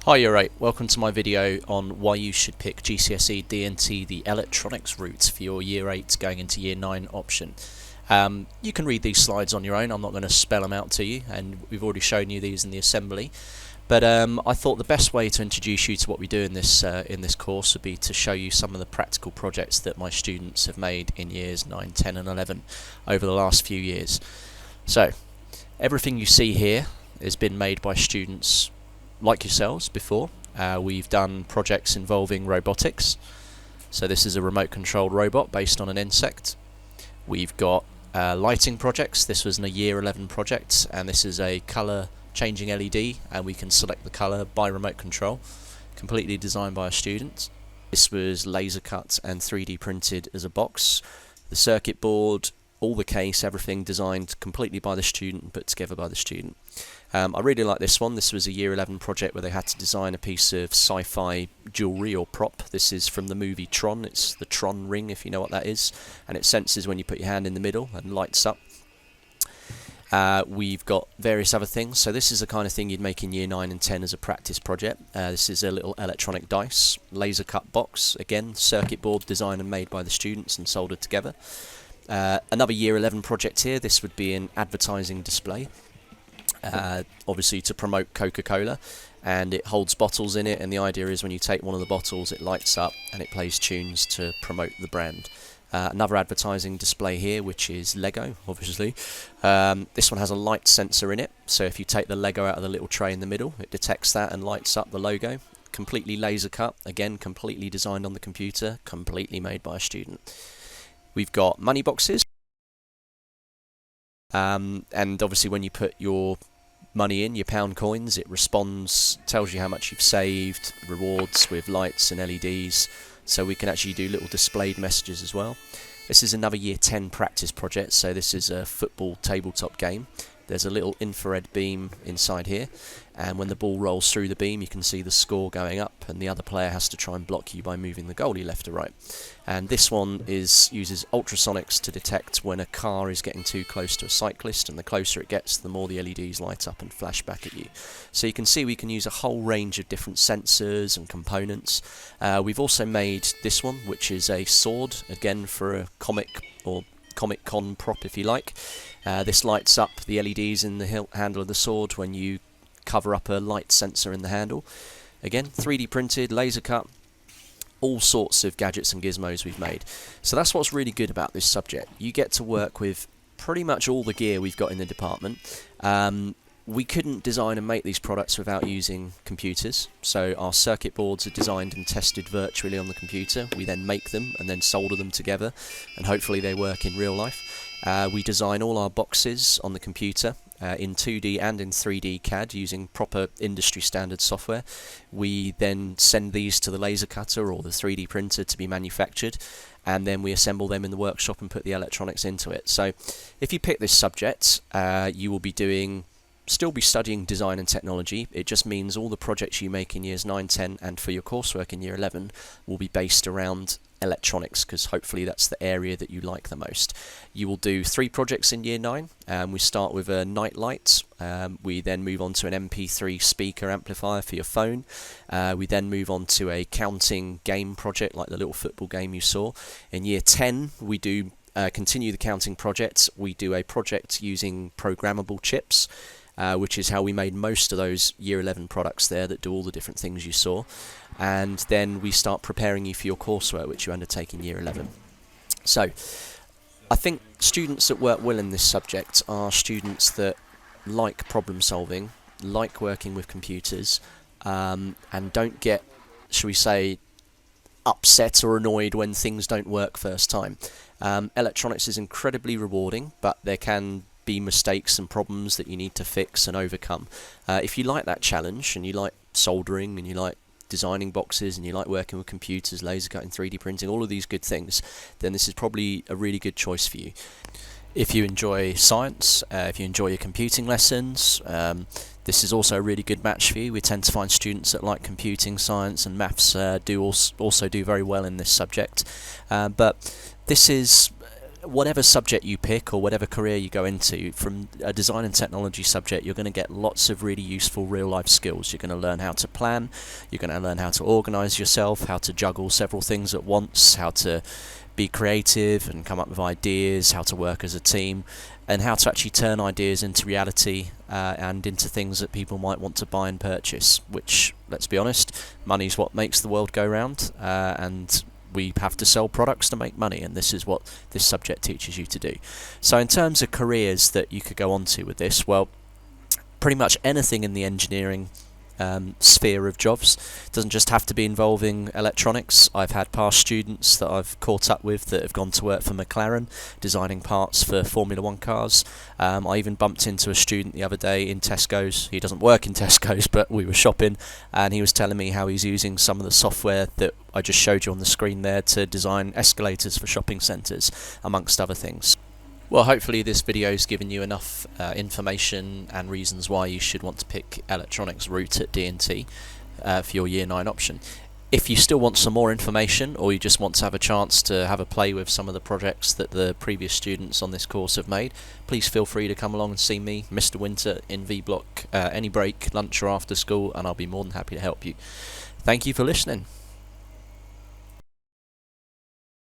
Hi, you're right. Welcome to my video on why you should pick GCSE D&T, the electronics route for your Year 8 going into Year 9 option. You can read these slides on your own. I'm not going to spell them out to you, and we've already shown you these in the assembly. But I thought the best way to introduce you to what we do in this course would be to show you some of the practical projects that my students have made in Years 9, 10 and 11 over the last few years. So, everything you see here has been made by students like yourselves before. We've done projects involving robotics. So this is a remote controlled robot based on an insect. We've got lighting projects. This was a Year 11 project, and this is a colour changing LED, and we can select the colour by remote control, completely designed by a student. This was laser cut and 3D printed as a box. The circuit board, all the case, everything designed completely by the student and put together by the student. I really like this one. This was a Year 11 project where they had to design a piece of sci-fi jewellery or prop. This is from the movie Tron. It's the Tron ring, if you know what that is, and it senses when you put your hand in the middle and lights up. We've got various other things. So this is the kind of thing you'd make in Year 9 and 10 as a practice project. This is a little electronic dice, laser cut box, again circuit board designed and made by the students and soldered together. Another Year 11 project here. This would be an advertising display, obviously to promote Coca-Cola, and it holds bottles in it, and the idea is when you take one of the bottles it lights up and it plays tunes to promote the brand. Another advertising display here, which is Lego, obviously. This one has a light sensor in it, so if you take the Lego out of the little tray in the middle, it detects that and lights up the logo. Completely laser cut, again completely designed on the computer, completely made by a student. We've got money boxes, and obviously when you put your money in, your pound coins, it responds, tells you how much you've saved, rewards with lights and LEDs, so we can actually do little displayed messages as well. This is another Year 10 practice project, so this is a football tabletop game. There's a little infrared beam inside here, and when the ball rolls through the beam you can see the score going up, and the other player has to try and block you by moving the goalie left or right. And this one uses ultrasonics to detect when a car is getting too close to a cyclist, and the closer it gets, the more the LEDs light up and flash back at you. So you can see we can use a whole range of different sensors and components. We've also made this one, which is a sword, again for a comic or Comic Con prop if you like. This lights up the LEDs in the handle of the sword when you cover up a light sensor in the handle. Again, 3D printed, laser cut, all sorts of gadgets and gizmos we've made. So that's what's really good about this subject. You get to work with pretty much all the gear we've got in the department. We couldn't design and make these products without using computers, so our circuit boards are designed and tested virtually on the computer. We then make them and then solder them together, and hopefully they work in real life. We design all our boxes on the computer in 2D and in 3D CAD using proper industry standard software. We then send these to the laser cutter or the 3D printer to be manufactured, and then we assemble them in the workshop and put the electronics into it. So if you pick this subject, you will still be studying design and technology. It just means all the projects you make in Years 9, 10 and for your coursework in Year 11 will be based around electronics, because hopefully that's the area that you like the most. You will do 3 projects in Year 9. We start with a night light. We then move on to an MP3 speaker amplifier for your phone. We then move on to a counting game project like the little football game you saw. In Year 10 we do continue the counting projects. We do a project using programmable chips, which is how we made most of those Year 11 products there that do all the different things you saw. And then we start preparing you for your coursework, which you undertake in Year 11. So, I think students that work well in this subject are students that like problem solving, like working with computers, and don't get, shall we say, upset or annoyed when things don't work first time. Electronics is incredibly rewarding, but there can be mistakes and problems that you need to fix and overcome. If you like that challenge, and you like soldering, and you like designing boxes, and you like working with computers, laser cutting, 3D printing, all of these good things, then this is probably a really good choice for you. If you enjoy science, if you enjoy your computing lessons, this is also a really good match for you. We tend to find students that like computing, science and maths also do very well in this subject. But this is whatever subject you pick or whatever career you go into, from a design and technology subject, you're going to get lots of really useful real-life skills. You're going to learn how to plan, you're going to learn how to organise yourself, how to juggle several things at once, how to be creative and come up with ideas, how to work as a team, and how to actually turn ideas into reality and into things that people might want to buy and purchase, which, let's be honest, money's what makes the world go round, and we have to sell products to make money, and this is what this subject teaches you to do. So in terms of careers that you could go on to with this, well, pretty much anything in the engineering sphere of jobs. Doesn't just have to be involving electronics. I've had past students that I've caught up with that have gone to work for McLaren, designing parts for Formula 1 cars. I even bumped into a student the other day in Tesco's. He doesn't work in Tesco's, but we were shopping, and he was telling me how he's using some of the software that I just showed you on the screen there to design escalators for shopping centres, amongst other things. Well, hopefully this video's given you enough information and reasons why you should want to pick electronics route at D&T for your Year 9 option. If you still want some more information, or you just want to have a chance to have a play with some of the projects that the previous students on this course have made, please feel free to come along and see me, Mr. Winter, in V Block, any break, lunch or after school, and I'll be more than happy to help you. Thank you for listening.